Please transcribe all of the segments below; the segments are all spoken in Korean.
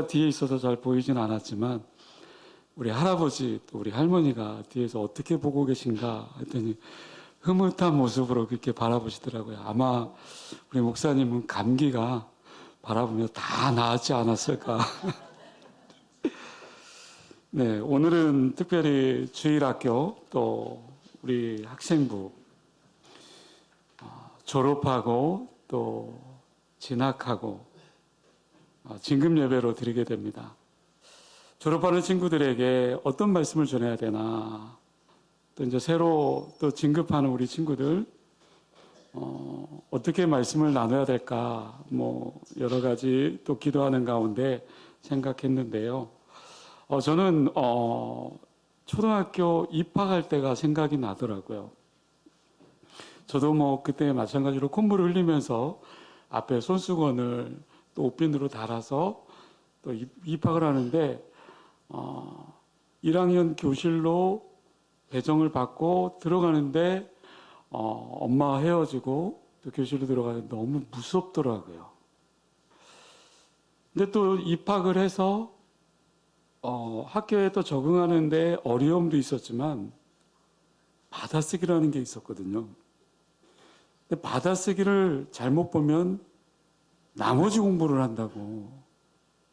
뒤에 있어서 잘 보이진 않았지만 우리 할아버지 또 우리 할머니가 뒤에서 어떻게 보고 계신가 했더니 흐뭇한 모습으로 그렇게 바라보시더라고요. 아마 우리 목사님은 감기가 바라보며 다 나았지 않았을까. 네, 오늘은 특별히 주일학교 또 우리 학생부 졸업하고 또 진학하고 진급 예배로 드리게 됩니다. 졸업하는 친구들에게 어떤 말씀을 전해야 되나, 또 이제 새로 또 진급하는 우리 친구들 어떻게 말씀을 나눠야 될까, 뭐 여러 가지 또 기도하는 가운데 생각했는데요. 저는 초등학교 입학할 때가 생각이 나더라고요. 저도 뭐 그때 마찬가지로 콧물을 흘리면서 앞에 손수건을 또 옷비누로 달아서 또 입학을 하는데 1학년 교실로 배정을 받고 들어가는데 엄마와 헤어지고 또 교실로 들어가는데 너무 무섭더라고요. 근데 또 입학을 해서 학교에 또 적응하는데 어려움도 있었지만 받아쓰기라는 게 있었거든요. 근데 받아쓰기를 잘못 보면 나머지 공부를 한다고.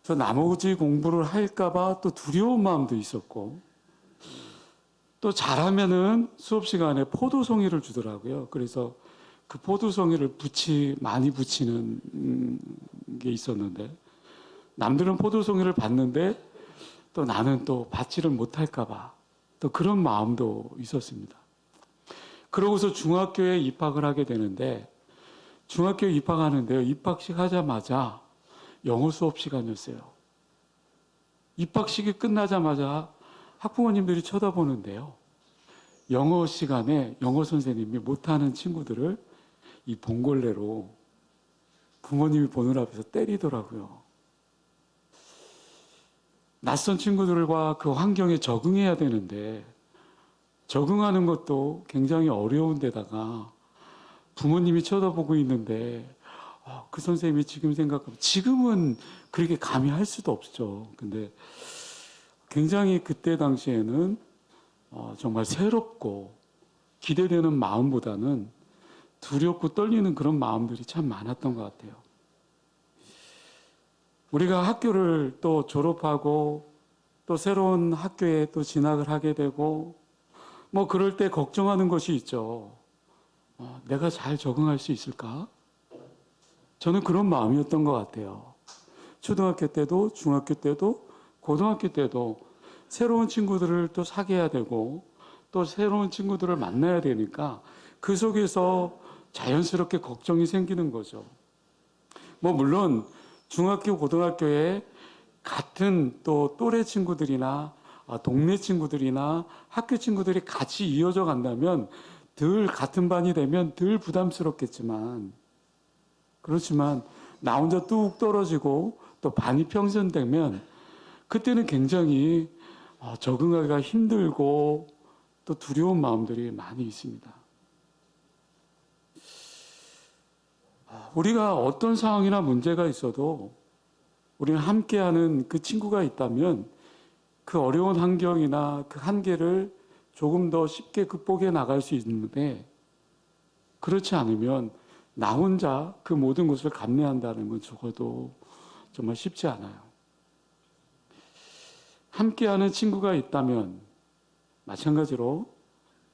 그래서 나머지 공부를 할까봐 또 두려운 마음도 있었고, 또 잘하면은 수업 시간에 포도송이를 주더라고요. 그래서 그 포도송이를 많이 붙이는 게 있었는데, 남들은 포도송이를 받는데 또 나는 또 받지를 못할까봐 또 그런 마음도 있었습니다. 그러고서 중학교에 입학을 하게 되는데, 중학교에 입학하는데요, 입학식 하자마자 영어 수업 시간이었어요. 입학식이 끝나자마자 학부모님들이 쳐다보는데요, 영어 시간에 영어 선생님이 못하는 친구들을 이 봉골레로 부모님이 보는 앞에서 때리더라고요. 낯선 친구들과 그 환경에 적응해야 되는데 적응하는 것도 굉장히 어려운 데다가 부모님이 쳐다보고 있는데 그 선생님이 지금 생각하면, 지금은 그렇게 감히 할 수도 없죠. 근데 굉장히 그때 당시에는 정말 새롭고 기대되는 마음보다는 두렵고 떨리는 그런 마음들이 참 많았던 것 같아요. 우리가 학교를 또 졸업하고 또 새로운 학교에 또 진학을 하게 되고 뭐 그럴 때 걱정하는 것이 있죠. 내가 잘 적응할 수 있을까? 저는 그런 마음이었던 것 같아요. 초등학교 때도 중학교 때도 고등학교 때도 새로운 친구들을 또 사귀어야 되고 또 새로운 친구들을 만나야 되니까 그 속에서 자연스럽게 걱정이 생기는 거죠. 뭐 물론 중학교 고등학교에 같은 또 또래 친구들이나 동네 친구들이나 학교 친구들이 같이 이어져 간다면 늘 같은 반이 되면 늘 부담스럽겠지만, 그렇지만 나 혼자 뚝 떨어지고 또 반이 평전되면 그때는 굉장히 적응하기가 힘들고 또 두려운 마음들이 많이 있습니다. 우리가 어떤 상황이나 문제가 있어도 우리는 함께하는 그 친구가 있다면 그 어려운 환경이나 그 한계를 조금 더 쉽게 극복해 나갈 수 있는데, 그렇지 않으면 나 혼자 그 모든 것을 감내한다는 건 적어도 정말 쉽지 않아요. 함께하는 친구가 있다면 마찬가지로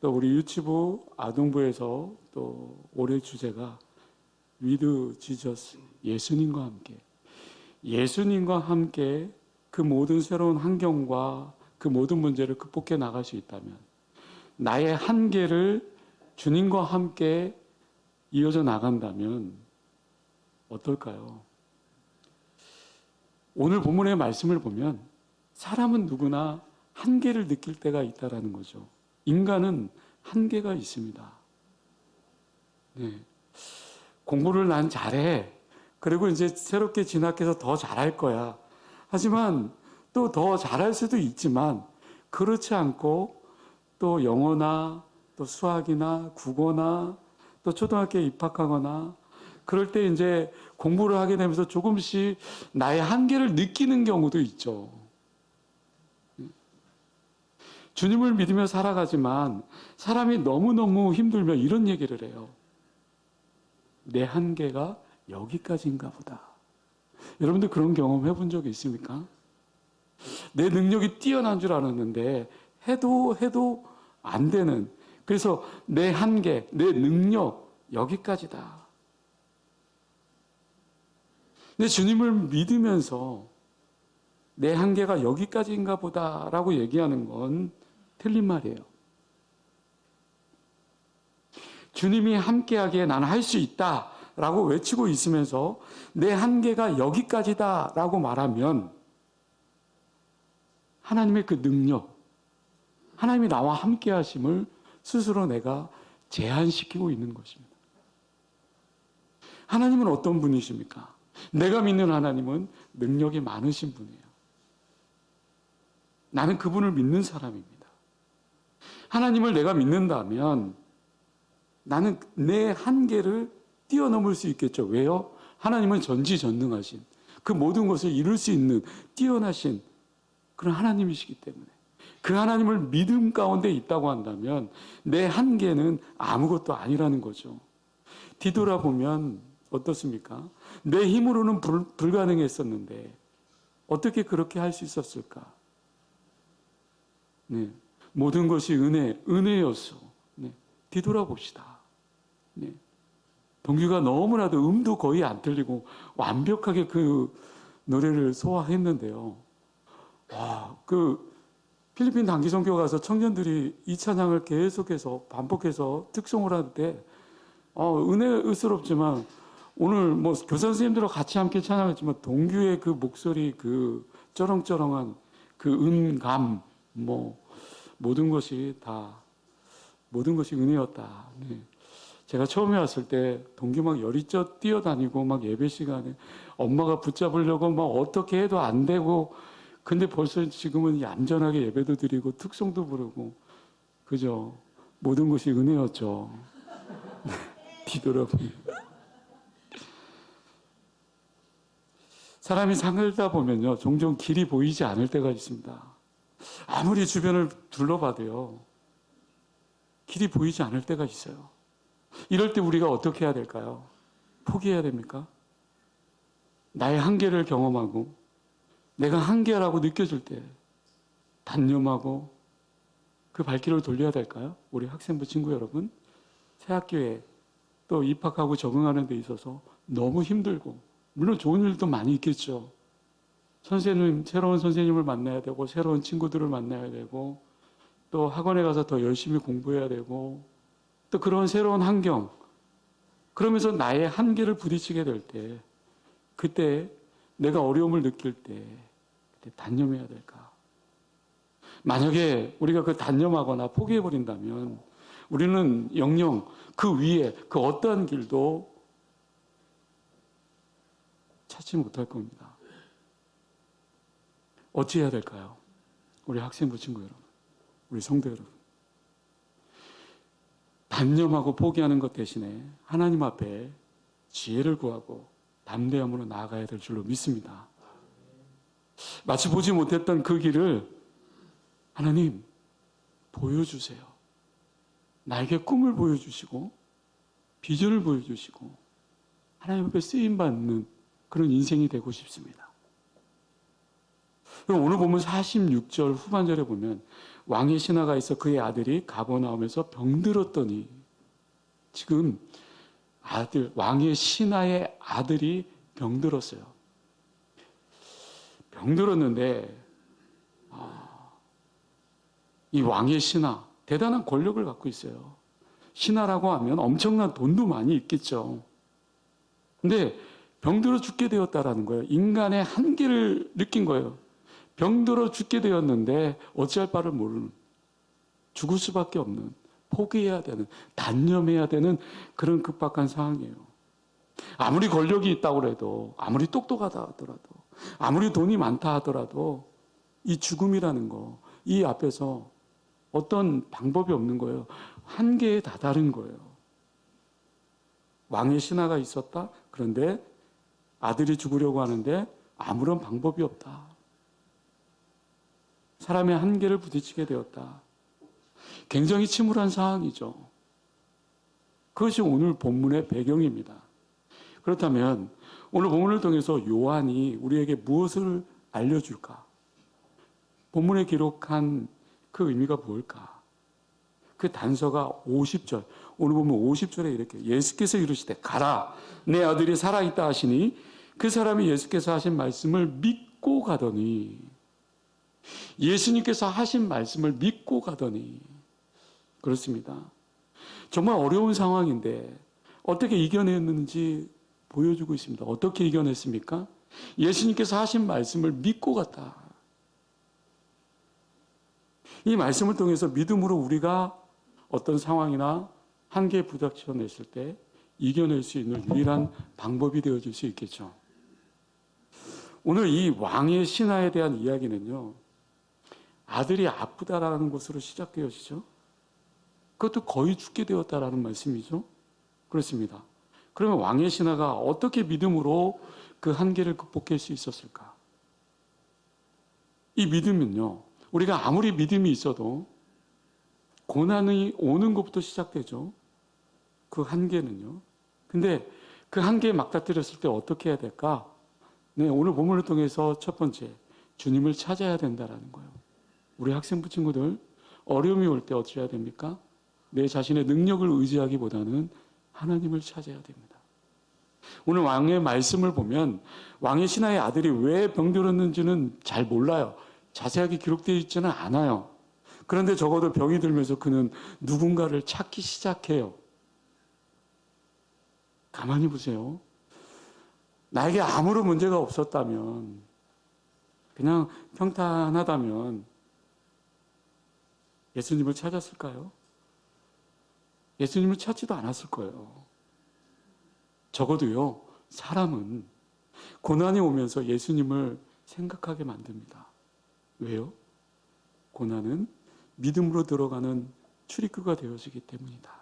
또 우리 유치부 아동부에서 또 올해 주제가 With Jesus, 예수님과 함께, 예수님과 함께 그 모든 새로운 환경과 그 모든 문제를 극복해 나갈 수 있다면, 나의 한계를 주님과 함께 이어져 나간다면 어떨까요? 오늘 본문의 말씀을 보면 사람은 누구나 한계를 느낄 때가 있다라는 거죠. 인간은 한계가 있습니다. 네. 공부를 난 잘해. 그리고 이제 새롭게 진학해서 더 잘할 거야. 하지만 또 더 잘할 수도 있지만 그렇지 않고 또 영어나 또 수학이나 국어나 또 초등학교에 입학하거나 그럴 때 이제 공부를 하게 되면서 조금씩 나의 한계를 느끼는 경우도 있죠. 주님을 믿으며 살아가지만 사람이 너무너무 힘들면 이런 얘기를 해요. 내 한계가 여기까지인가 보다. 여러분들 그런 경험 해본 적 있습니까? 내 능력이 뛰어난 줄 알았는데 해도 안 되는, 그래서 내 한계, 내 능력 여기까지다. 근데 주님을 믿으면서 내 한계가 여기까지인가 보다라고 얘기하는 건 틀린 말이에요. 주님이 함께하기에 나는 할 수 있다라고 외치고 있으면서 내 한계가 여기까지다라고 말하면 하나님의 그 능력, 하나님이 나와 함께하심을 스스로 내가 제한시키고 있는 것입니다. 하나님은 어떤 분이십니까? 내가 믿는 하나님은 능력이 많으신 분이에요. 나는 그분을 믿는 사람입니다. 하나님을 내가 믿는다면 나는 내 한계를 뛰어넘을 수 있겠죠. 왜요? 하나님은 전지전능하신, 그 모든 것을 이룰 수 있는 뛰어나신 그런 하나님이시기 때문에 그 하나님을 믿음 가운데 있다고 한다면 내 한계는 아무것도 아니라는 거죠. 뒤돌아보면 어떻습니까? 내 힘으로는 불가능했었는데 어떻게 그렇게 할 수 있었을까? 네. 모든 것이 은혜였어. 네. 뒤돌아봅시다. 네. 동규가 너무나도 음도 거의 안 틀리고 완벽하게 그 노래를 소화했는데요. 와, 그 필리핀 단기선교 가서 청년들이 이 찬양을 계속해서 반복해서 특송을 하는데 은혜스럽지만 오늘 뭐 교사 선생님들과 같이 함께 찬양했지만 동규의 그 목소리, 그 쩌렁쩌렁한 그 음감, 뭐 모든 것이 은혜였다. 네. 제가 처음에 왔을 때 동규 막 열이 뛰어다니고 막 예배 시간에 엄마가 붙잡으려고 막 어떻게 해도 안 되고, 근데 벌써 지금은 얌전하게 예배도 드리고 특송도 부르고, 그죠? 모든 것이 은혜였죠. 뒤돌아보면. 사람이 살다 보면요, 종종 길이 보이지 않을 때가 있습니다. 아무리 주변을 둘러봐도요, 길이 보이지 않을 때가 있어요. 이럴 때 우리가 어떻게 해야 될까요? 포기해야 됩니까? 나의 한계를 경험하고 내가 한계라고 느껴질 때 단념하고 그 발길을 돌려야 될까요? 우리 학생부 친구 여러분, 새 학교에 또 입학하고 적응하는 데 있어서 너무 힘들고, 물론 좋은 일도 많이 있겠죠. 새로운 선생님을 만나야 되고 새로운 친구들을 만나야 되고 또 학원에 가서 더 열심히 공부해야 되고 또 그런 새로운 환경, 그러면서 나의 한계를 부딪히게 될 때, 그때 내가 어려움을 느낄 때 그때 단념해야 될까? 만약에 우리가 그 단념하거나 포기해버린다면 우리는 영영 그 위에 그 어떠한 길도 찾지 못할 겁니다. 어찌해야 될까요? 우리 학생부 친구 여러분, 우리 성도 여러분, 단념하고 포기하는 것 대신에 하나님 앞에 지혜를 구하고 담대함으로 나아가야 될 줄로 믿습니다. 마치 보지 못했던 그 길을 하나님 보여주세요. 나에게 꿈을 보여주시고 비전을 보여주시고 하나님 앞에 쓰임받는 그런 인생이 되고 싶습니다. 그럼 오늘 보면 46절 후반절에 보면 왕의 신하가 있어 그의 아들이 가버나움에서 병들었더니, 지금 왕의 신하의 아들이 병들었어요. 병들었는데 이 왕의 신하, 대단한 권력을 갖고 있어요. 신하라고 하면 엄청난 돈도 많이 있겠죠. 근데 병들어 죽게 되었다라는 거예요. 인간의 한계를 느낀 거예요. 병들어 죽게 되었는데 어찌할 바를 모르는, 죽을 수밖에 없는, 포기해야 되는, 단념해야 되는 그런 급박한 상황이에요. 아무리 권력이 있다고 해도, 아무리 똑똑하다 하더라도, 아무리 돈이 많다 하더라도 이 죽음이라는 거, 이 앞에서 어떤 방법이 없는 거예요. 한계에 다다른 거예요. 왕의 신하가 있었다. 그런데 아들이 죽으려고 하는데 아무런 방법이 없다. 사람의 한계를 부딪히게 되었다. 굉장히 침울한 상황이죠. 그것이 오늘 본문의 배경입니다. 그렇다면 오늘 본문을 통해서 요한이 우리에게 무엇을 알려줄까? 본문에 기록한 그 의미가 뭘까? 그 단서가 50절. 오늘 보면 50절에 이렇게 예수께서 이르시되 가라 내 아들이 살아있다 하시니 그 사람이 예수께서 하신 말씀을 믿고 가더니 예수님께서 하신 말씀을 믿고 가더니 그렇습니다. 정말 어려운 상황인데 어떻게 이겨냈는지 보여주고 있습니다. 어떻게 이겨냈습니까? 예수님께서 하신 말씀을 믿고 갔다. 이 말씀을 통해서 믿음으로 우리가 어떤 상황이나 한계에 부닥쳐냈을 때 이겨낼 수 있는 유일한 방법이 되어줄 수 있겠죠. 오늘 이 왕의 신하에 대한 이야기는요, 아들이 아프다라는 것으로 시작되어지죠. 그것도 거의 죽게 되었다라는 말씀이죠. 그렇습니다. 그러면 왕의 신하가 어떻게 믿음으로 그 한계를 극복할 수 있었을까? 이 믿음은요, 우리가 아무리 믿음이 있어도 고난이 오는 것부터 시작되죠. 그 한계는요. 근데 그 한계에 막다뜨렸을 때 어떻게 해야 될까? 네, 오늘 본문을 통해서 첫 번째, 주님을 찾아야 된다라는 거예요. 우리 학생부 친구들, 어려움이 올 때 어찌 해야 됩니까? 내 자신의 능력을 의지하기보다는 하나님을 찾아야 됩니다. 오늘 왕의 말씀을 보면 왕의 신하의 아들이 왜 병들었는지는 잘 몰라요. 자세하게 기록되어 있지는 않아요. 그런데 적어도 병이 들면서 그는 누군가를 찾기 시작해요. 가만히 보세요. 나에게 아무런 문제가 없었다면, 그냥 평탄하다면 예수님을 찾았을까요? 예수님을 찾지도 않았을 거예요. 적어도요, 사람은 고난이 오면서 예수님을 생각하게 만듭니다. 왜요? 고난은 믿음으로 들어가는 출입구가 되어지기 때문이다.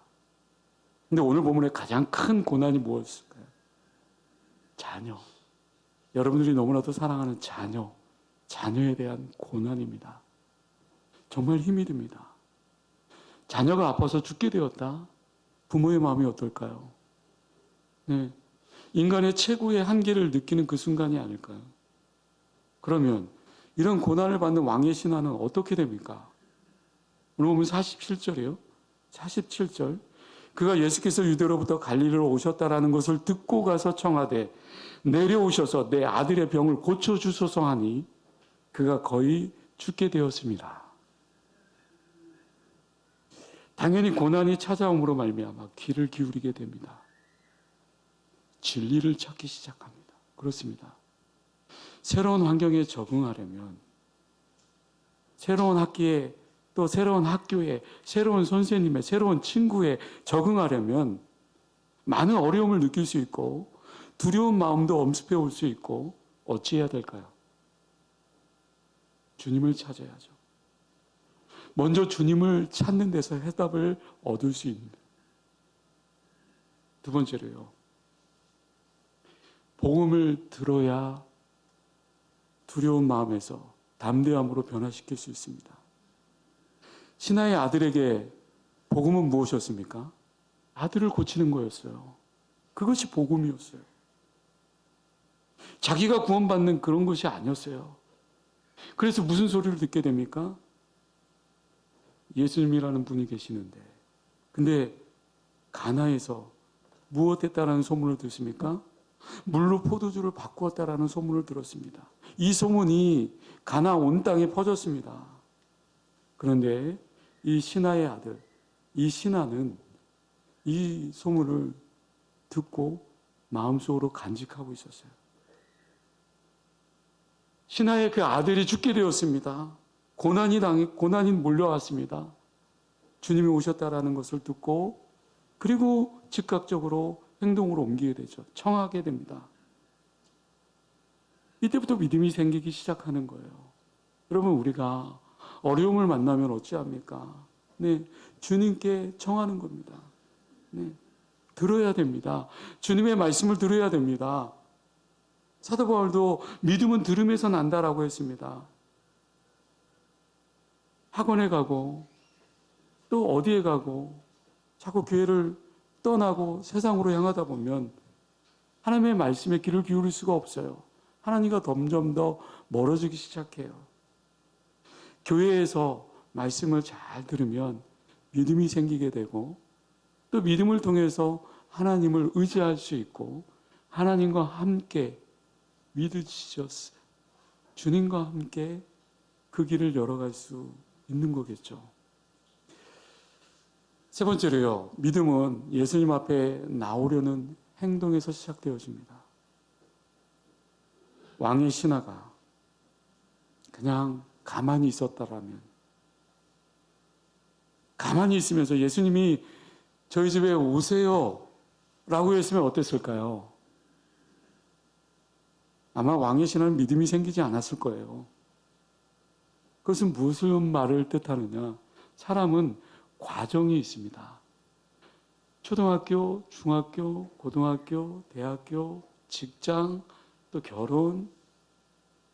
근데 오늘 본문의 가장 큰 고난이 무엇일까요? 자녀. 여러분들이 너무나도 사랑하는 자녀. 자녀에 대한 고난입니다. 정말 힘이 듭니다. 자녀가 아파서 죽게 되었다. 부모의 마음이 어떨까요? 네. 인간의 최고의 한계를 느끼는 그 순간이 아닐까요? 그러면 이런 고난을 받는 왕의 신하는 어떻게 됩니까? 오늘 보면 47절이에요. 47절. 그가 예수께서 유대로부터 갈릴리로 오셨다라는 것을 듣고 가서 청하되 내려오셔서 내 아들의 병을 고쳐주소서 하니 그가 거의 죽게 되었습니다. 당연히 고난이 찾아옴으로 말미암아 귀를 기울이게 됩니다. 진리를 찾기 시작합니다. 그렇습니다. 새로운 환경에 적응하려면 새로운 학기에 또 새로운 학교에 새로운 선생님의 새로운 친구에 적응하려면 많은 어려움을 느낄 수 있고 두려운 마음도 엄습해 올 수 있고 어찌해야 될까요? 주님을 찾아야죠. 먼저 주님을 찾는 데서 해답을 얻을 수 있는. 두 번째로요. 복음을 들어야 두려운 마음에서 담대함으로 변화시킬 수 있습니다. 신하의 아들에게 복음은 무엇이었습니까? 아들을 고치는 거였어요. 그것이 복음이었어요. 자기가 구원받는 그런 것이 아니었어요. 그래서 무슨 소리를 듣게 됩니까? 예수님이라는 분이 계시는데, 근데 가나에서 무엇했다라는 소문을 듣습니까? 물로 포도주를 바꾸었다라는 소문을 들었습니다. 이 소문이 가나 온 땅에 퍼졌습니다. 그런데 이 신하의 아들, 이 신하는 이 소문을 듣고 마음속으로 간직하고 있었어요. 신하의 그 아들이 죽게 되었습니다. 고난이 몰려왔습니다. 주님이 오셨다라는 것을 듣고 그리고 즉각적으로 행동으로 옮기게 되죠. 청하게 됩니다. 이때부터 믿음이 생기기 시작하는 거예요. 여러분, 우리가 어려움을 만나면 어찌합니까? 네, 주님께 청하는 겁니다. 네, 들어야 됩니다. 주님의 말씀을 들어야 됩니다. 사도 바울도 믿음은 들음에서 난다라고 했습니다. 학원에 가고 또 어디에 가고 자꾸 교회를 떠나고 세상으로 향하다 보면 하나님의 말씀에 귀를 기울일 수가 없어요. 하나님과 점점 더 멀어지기 시작해요. 교회에서 말씀을 잘 들으면 믿음이 생기게 되고 또 믿음을 통해서 하나님을 의지할 수 있고 하나님과 함께 믿으시셨어요. 주님과 함께 그 길을 열어갈 수 있는 거겠죠. 세 번째로요. 믿음은 예수님 앞에 나오려는 행동에서 시작되어집니다. 왕의 신하가 그냥 가만히 있었다라면, 가만히 있으면서 예수님이 저희 집에 오세요 라고 했으면 어땠을까요? 아마 왕의 신하는 믿음이 생기지 않았을 거예요. 그것은 무슨 말을 뜻하느냐? 사람은 과정이 있습니다. 초등학교, 중학교, 고등학교, 대학교, 직장, 또 결혼,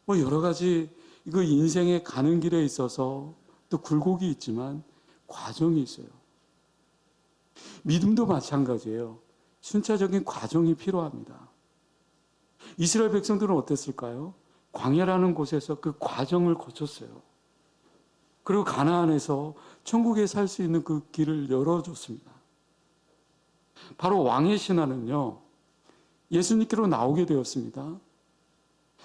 뭐 여러 가지 이거 인생의 가는 길에 있어서 또 굴곡이 있지만 과정이 있어요. 믿음도 마찬가지예요. 순차적인 과정이 필요합니다. 이스라엘 백성들은 어땠을까요? 광야라는 곳에서 그 과정을 거쳤어요. 그리고 가나안에서 천국에 살 수 있는 그 길을 열어줬습니다. 바로 왕의 신하는요, 예수님께로 나오게 되었습니다.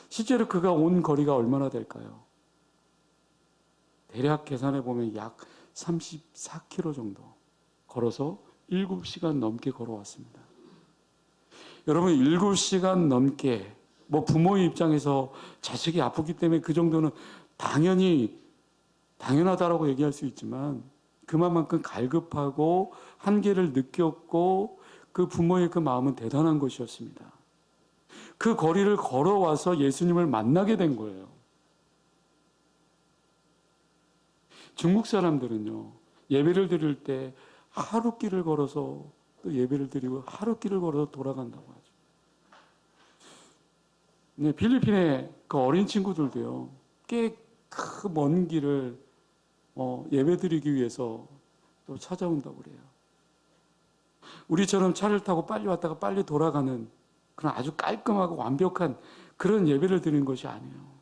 실제로 그가 온 거리가 얼마나 될까요? 대략 계산해 보면 약 34km 정도 걸어서 7시간 넘게 걸어왔습니다. 여러분, 7시간 넘게, 뭐 부모의 입장에서 자식이 아프기 때문에 그 정도는 당연하다라고 얘기할 수 있지만 그만큼 갈급하고 한계를 느꼈고 그 부모의 그 마음은 대단한 것이었습니다. 그 거리를 걸어와서 예수님을 만나게 된 거예요. 중국 사람들은요, 예배를 드릴 때 하루 길을 걸어서 또 예배를 드리고 하루 길을 걸어서 돌아간다고 하죠. 네, 필리핀의 그 어린 친구들도요, 꽤 그 먼 길을 예배 드리기 위해서 또 찾아온다고 그래요. 우리처럼 차를 타고 빨리 왔다가 빨리 돌아가는 그런 아주 깔끔하고 완벽한 그런 예배를 드리는 것이 아니에요.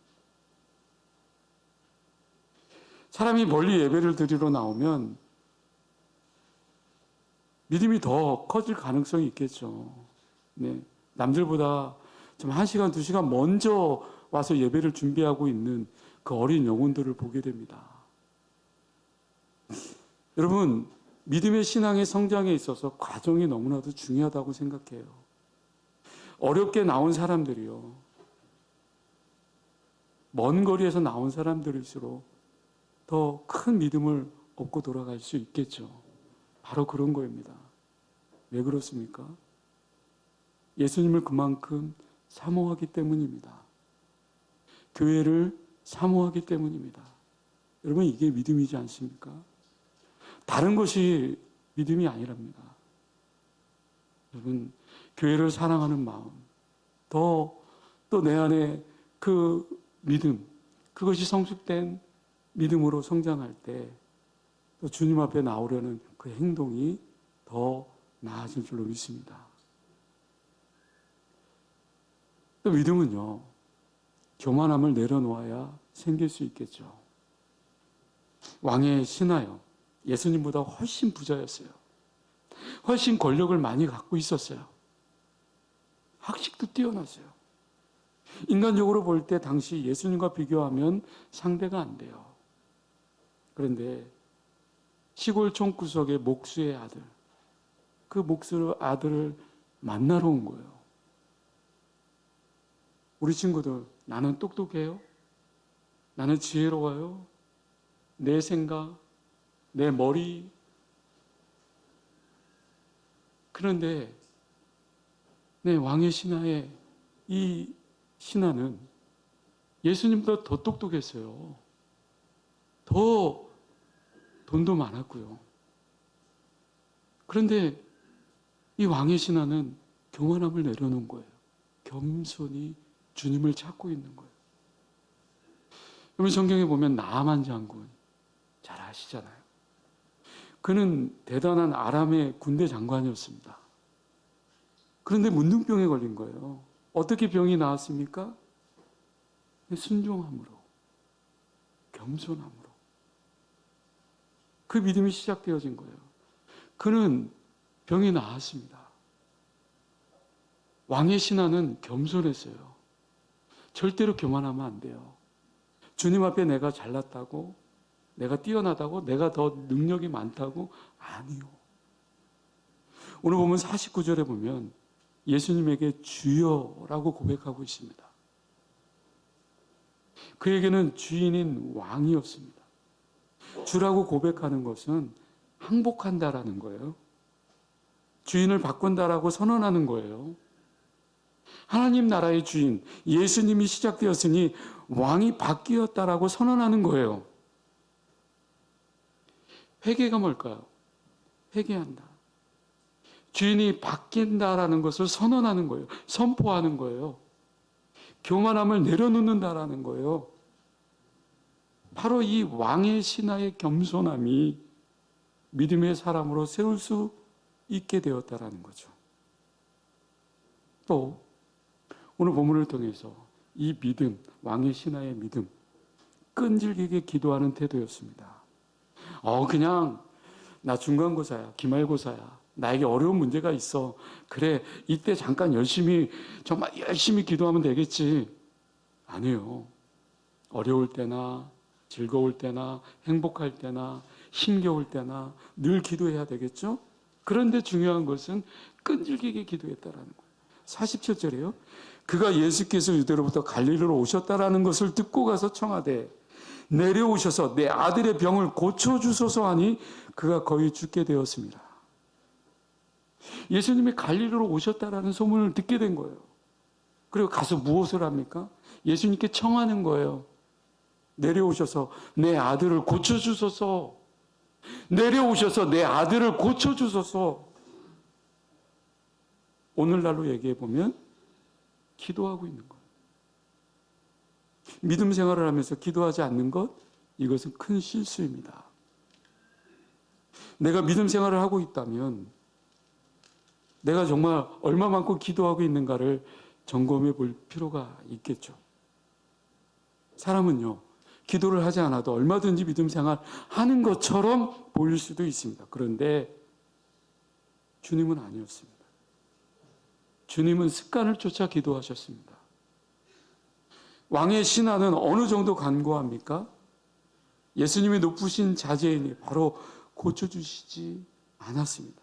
사람이 멀리 예배를 드리러 나오면 믿음이 더 커질 가능성이 있겠죠. 네, 남들보다 좀 1시간, 2시간 먼저 와서 예배를 준비하고 있는 그 어린 영혼들을 보게 됩니다. 여러분, 믿음의 신앙의 성장에 있어서 과정이 너무나도 중요하다고 생각해요. 어렵게 나온 사람들이요, 먼 거리에서 나온 사람들일수록 더 큰 믿음을 얻고 돌아갈 수 있겠죠. 바로 그런 거입니다. 왜 그렇습니까? 예수님을 그만큼 사모하기 때문입니다. 교회를 사모하기 때문입니다. 여러분, 이게 믿음이지 않습니까? 다른 것이 믿음이 아니랍니다. 여러분, 교회를 사랑하는 마음, 또 내 안에 그 믿음, 그것이 성숙된 믿음으로 성장할 때 또 주님 앞에 나오려는 그 행동이 더 나아질 줄로 믿습니다. 또 믿음은요, 교만함을 내려놓아야 생길 수 있겠죠. 왕의 신하요, 예수님보다 훨씬 부자였어요. 훨씬 권력을 많이 갖고 있었어요. 학식도 뛰어났어요. 인간적으로 볼 때 당시 예수님과 비교하면 상대가 안 돼요. 그런데 시골 총구석의 목수의 아들, 그 목수 아들을 만나러 온 거예요. 우리 친구들, 나는 똑똑해요? 나는 지혜로워요? 내 생각, 내 머리. 그런데 내 왕의 신하의 이 신하는 예수님보다 더 똑똑했어요. 더 돈도 많았고요. 그런데 이 왕의 신하는 교만함을 내려놓은 거예요. 겸손히 주님을 찾고 있는 거예요. 여러분 성경에 보면 나아만 장군 잘 아시잖아요. 그는 대단한 아람의 군대 장관이었습니다. 그런데 문둥병에 걸린 거예요. 어떻게 병이 나았습니까? 순종함으로, 겸손함으로. 그 믿음이 시작되어진 거예요. 그는 병이 나았습니다. 왕의 신하는 겸손했어요. 절대로 교만하면 안 돼요. 주님 앞에 내가 잘났다고, 내가 뛰어나다고, 내가 더 능력이 많다고? 아니요. 오늘 보면 49절에 보면 예수님에게 주여라고 고백하고 있습니다. 그에게는 주인인 왕이었습니다. 주라고 고백하는 것은 항복한다라는 거예요. 주인을 바꾼다라고 선언하는 거예요. 하나님 나라의 주인, 예수님이 시작되었으니 왕이 바뀌었다라고 선언하는 거예요. 회개가 뭘까요? 회개한다. 주인이 바뀐다라는 것을 선언하는 거예요. 선포하는 거예요. 교만함을 내려놓는다라는 거예요. 바로 이 왕의 신하의 겸손함이 믿음의 사람으로 세울 수 있게 되었다라는 거죠. 또 오늘 본문을 통해서 이 믿음, 왕의 신하의 믿음, 끈질기게 기도하는 태도였습니다. 그냥 나 중간고사야, 기말고사야, 나에게 어려운 문제가 있어. 그래, 이때 잠깐 정말 열심히 기도하면 되겠지. 아니에요. 어려울 때나 즐거울 때나 행복할 때나 힘겨울 때나 늘 기도해야 되겠죠? 그런데 중요한 것은 끈질기게 기도했다라는 거예요. 47절이에요. 그가 예수께서 유대로부터 갈릴리로 오셨다라는 것을 듣고 가서 청하되 내려오셔서 내 아들의 병을 고쳐주소서 하니 그가 거의 죽게 되었습니다. 예수님이 갈릴리로 오셨다라는 소문을 듣게 된 거예요. 그리고 가서 무엇을 합니까? 예수님께 청하는 거예요. 내려오셔서 내 아들을 고쳐주소서. 내려오셔서 내 아들을 고쳐주소서. 오늘날로 얘기해 보면 기도하고 있는 거예요. 믿음 생활을 하면서 기도하지 않는 것, 이것은 큰 실수입니다. 내가 믿음 생활을 하고 있다면 내가 정말 얼마만큼 기도하고 있는가를 점검해 볼 필요가 있겠죠. 사람은요, 기도를 하지 않아도 얼마든지 믿음 생활 하는 것처럼 보일 수도 있습니다. 그런데 주님은 아니었습니다. 주님은 습관을 쫓아 기도하셨습니다. 왕의 신하는 어느 정도 간구합니까? 예수님이 높으신 자제이니 바로 고쳐주시지 않았습니다.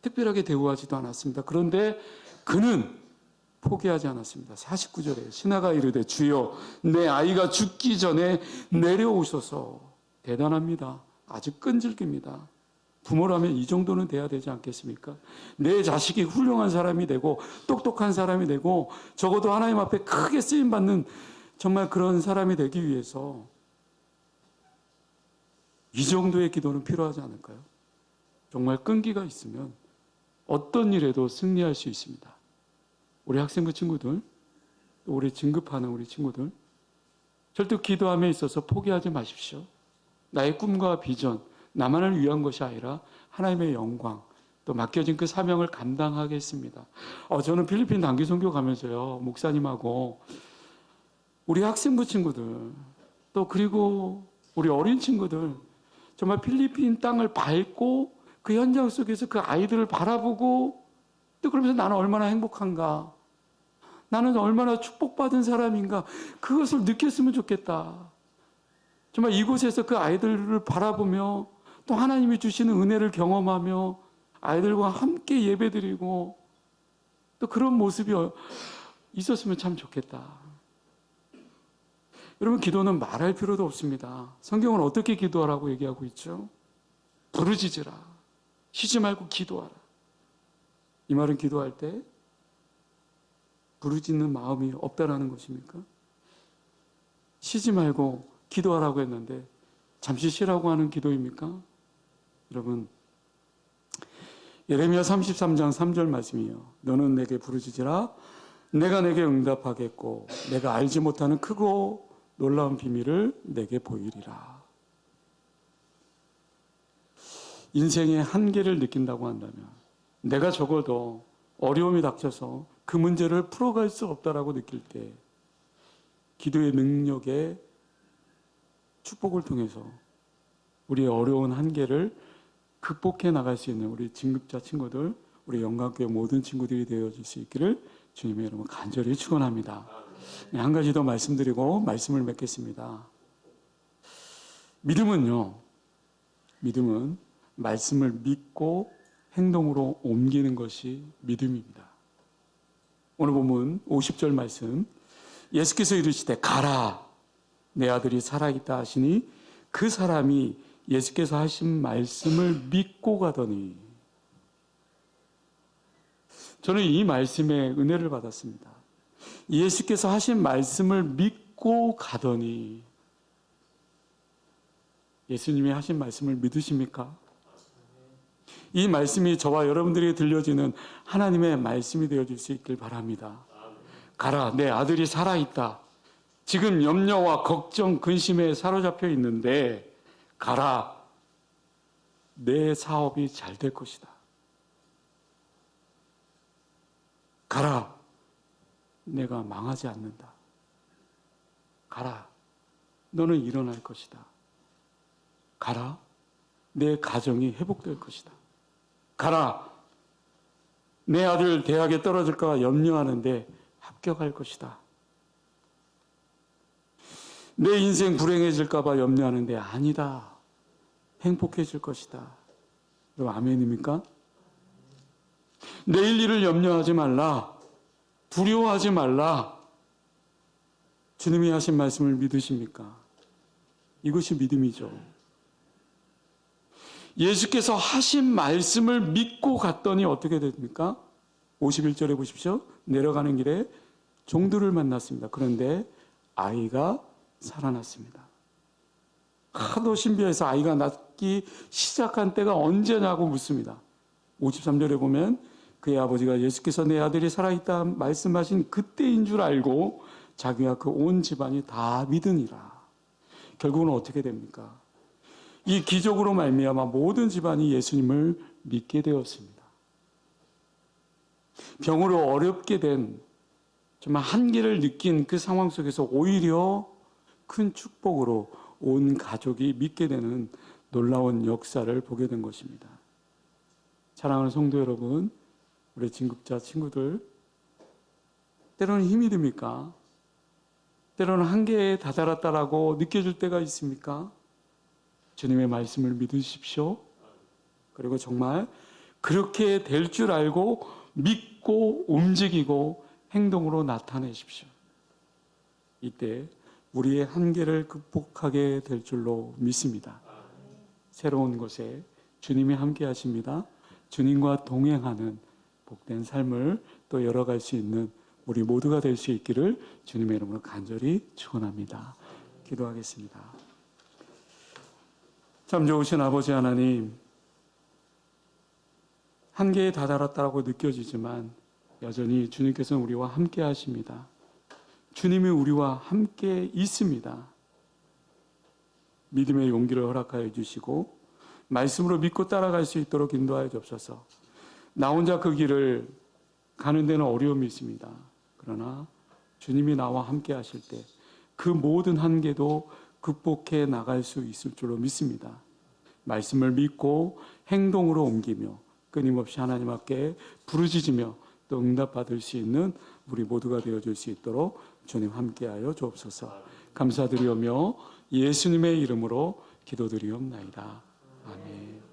특별하게 대우하지도 않았습니다. 그런데 그는 포기하지 않았습니다. 49절에 신하가 이르되 주여 내 아이가 죽기 전에 내려오셔서. 대단합니다. 아주 끈질깁니다. 부모라면 이 정도는 돼야 되지 않겠습니까? 내 자식이 훌륭한 사람이 되고 똑똑한 사람이 되고 적어도 하나님 앞에 크게 쓰임받는 정말 그런 사람이 되기 위해서 이 정도의 기도는 필요하지 않을까요? 정말 끈기가 있으면 어떤 일에도 승리할 수 있습니다. 우리 학생부 친구들, 또 우리 진급하는 우리 친구들, 절대 기도함에 있어서 포기하지 마십시오. 나의 꿈과 비전, 나만을 위한 것이 아니라 하나님의 영광, 또 맡겨진 그 사명을 감당하겠습니다. 저는 필리핀 단기 선교 가면서요, 목사님하고 우리 학생부 친구들, 또 그리고 우리 어린 친구들, 정말 필리핀 땅을 밟고 그 현장 속에서 그 아이들을 바라보고 또 그러면서 나는 얼마나 행복한가, 나는 얼마나 축복받은 사람인가, 그것을 느꼈으면 좋겠다. 정말 이곳에서 그 아이들을 바라보며 또 하나님이 주시는 은혜를 경험하며 아이들과 함께 예배드리고 또 그런 모습이 있었으면 참 좋겠다. 여러분, 기도는 말할 필요도 없습니다. 성경은 어떻게 기도하라고 얘기하고 있죠? 부르짖으라. 쉬지 말고 기도하라. 이 말은 기도할 때 부르짖는 마음이 없다라는 것입니까? 쉬지 말고 기도하라고 했는데 잠시 쉬라고 하는 기도입니까? 여러분, 예레미야 33장 3절 말씀이요. 너는 내게 부르짖으라. 내가 내게 응답하겠고 내가 알지 못하는 크고 놀라운 비밀을 내게 보이리라. 인생의 한계를 느낀다고 한다면 내가 적어도 어려움이 닥쳐서 그 문제를 풀어갈 수 없다라고 느낄 때 기도의 능력의 축복을 통해서 우리의 어려운 한계를 극복해 나갈 수 있는 우리 진급자 친구들, 우리 영광교회 모든 친구들이 되어줄 수 있기를 주님의 이름으로 간절히 축원합니다. 한 가지 더 말씀드리고 말씀을 맺겠습니다. 믿음은 말씀을 믿고 행동으로 옮기는 것이 믿음입니다. 오늘 본문 50절 말씀, 예수께서 이르시되 가라 내 아들이 살아있다 하시니 그 사람이 예수께서 하신 말씀을 믿고 가더니. 저는 이 말씀에 은혜를 받았습니다. 예수께서 하신 말씀을 믿고 가더니. 예수님이 하신 말씀을 믿으십니까? 이 말씀이 저와 여러분들에게 들려지는 하나님의 말씀이 되어줄 수 있길 바랍니다. 가라, 내 아들이 살아있다. 지금 염려와 걱정, 근심에 사로잡혀 있는데 가라, 내 사업이 잘 될 것이다. 가라, 내가 망하지 않는다. 가라, 너는 일어날 것이다. 가라, 내 가정이 회복될 것이다. 가라, 내 아들 대학에 떨어질까 염려하는데 합격할 것이다. 내 인생 불행해질까 봐 염려하는데 아니다. 행복해질 것이다. 여러분 아멘입니까? 내일 일을 염려하지 말라. 두려워하지 말라. 주님이 하신 말씀을 믿으십니까? 이것이 믿음이죠. 예수께서 하신 말씀을 믿고 갔더니 어떻게 됩니까? 51절에 보십시오. 내려가는 길에 종들을 만났습니다. 그런데 아이가 살아났습니다. 하도 신비해서 아이가 낳기 시작한 때가 언제냐고 묻습니다. 53절에 보면 그의 아버지가 예수께서 내 아들이 살아있다 말씀하신 그때인 줄 알고 자기와 그 온 집안이 다 믿으니라. 결국은 어떻게 됩니까? 이 기적으로 말미암아 모든 집안이 예수님을 믿게 되었습니다. 병으로 어렵게 된 정말 한계를 느낀 그 상황 속에서 오히려 큰 축복으로 온 가족이 믿게 되는 놀라운 역사를 보게 된 것입니다. 사랑하는 성도 여러분, 우리 진급자 친구들, 때로는 힘이 듭니까? 때로는 한계에 다다랐다라고 느껴질 때가 있습니까? 주님의 말씀을 믿으십시오. 그리고 정말 그렇게 될 줄 알고 믿고 움직이고 행동으로 나타내십시오. 이때 우리의 한계를 극복하게 될 줄로 믿습니다. 새로운 곳에 주님이 함께 하십니다. 주님과 동행하는 복된 삶을 또 열어갈 수 있는 우리 모두가 될 수 있기를 주님의 이름으로 간절히 축원합니다. 기도하겠습니다. 참 좋으신 아버지 하나님, 한계에 다다랐다고 느껴지지만 여전히 주님께서는 우리와 함께 하십니다. 주님이 우리와 함께 있습니다. 믿음의 용기를 허락하여 주시고 말씀으로 믿고 따라갈 수 있도록 인도하여 주옵소서. 나 혼자 그 길을 가는 데는 어려움이 있습니다. 그러나 주님이 나와 함께 하실 때 그 모든 한계도 극복해 나갈 수 있을 줄로 믿습니다. 말씀을 믿고 행동으로 옮기며 끊임없이 하나님 앞에 부르짖으며 또 응답받을 수 있는 우리 모두가 되어줄 수 있도록 주님 함께하여 주옵소서. 감사드리오며 예수님의 이름으로 기도드리옵나이다. 아멘.